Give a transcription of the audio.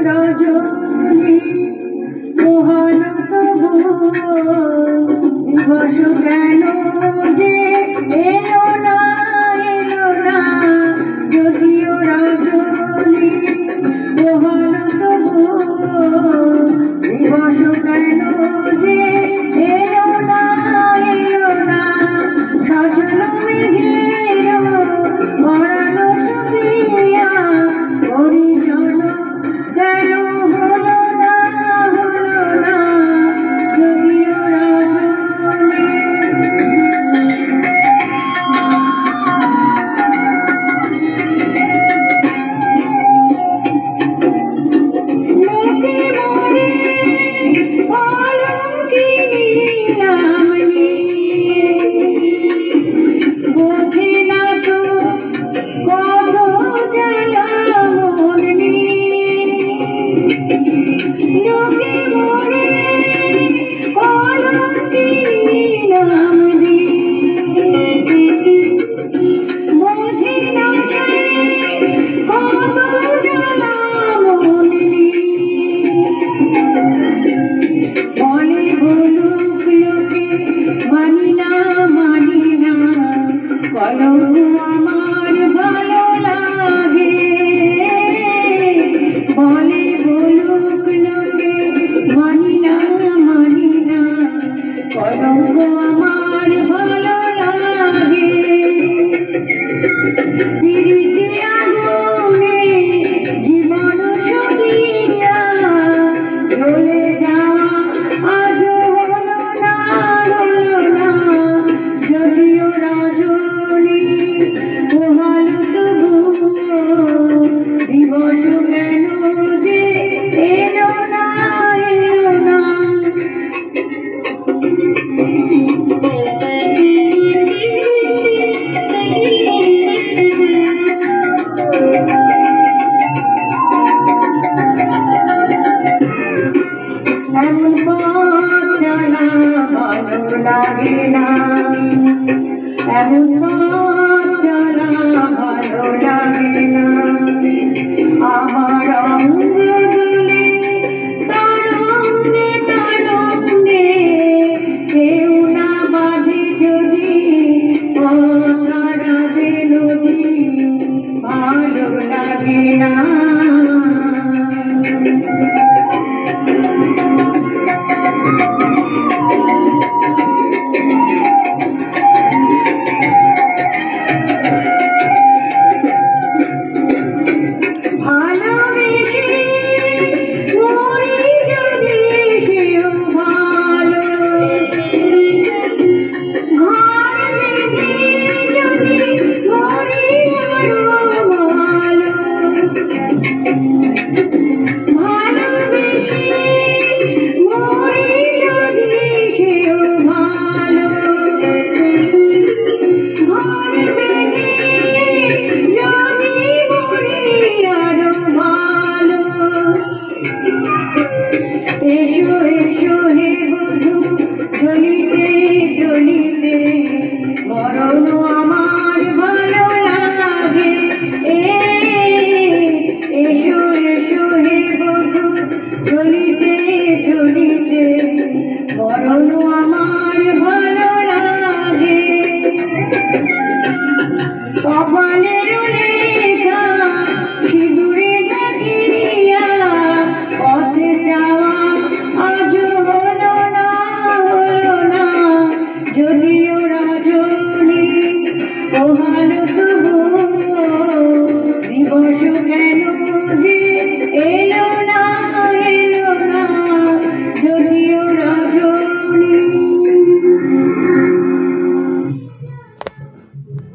রজনী মোহন তবু দিবস কেন যে এলো না যদিও রজনী মোহন তবু দিবস কেন যে এলো না সজল মেঘের ভরানো সুপিয়া পরিজন কেন হলো না যদিও রজনী কলঙ্ক আমার ভালো লাগে বলে বলুক লোকে মানি না কলঙ্ক আমার ভালো লাগে পিরিতে আগুনে জীবন সরিয়া চলে যাওয়া আজ হলো না যদিও রজনী মোহন তবু দিবস কেন যে এলো না এমন পথ চলা ভালো লাগে না এমন পথ চলা ভালো লাগে না আমার অঙ্গলে তরঙ্গে কেউ না বাঁধে যদি অনারাবে নদী ভালো লাগে না এসো এসো হে বধূ জ্বলিতে জ্বলিতে মরণ আমার ভালো লাগে এসো এসো হে বধূ জ্বলিতে জ্বলিতে মরণ আমার ভালো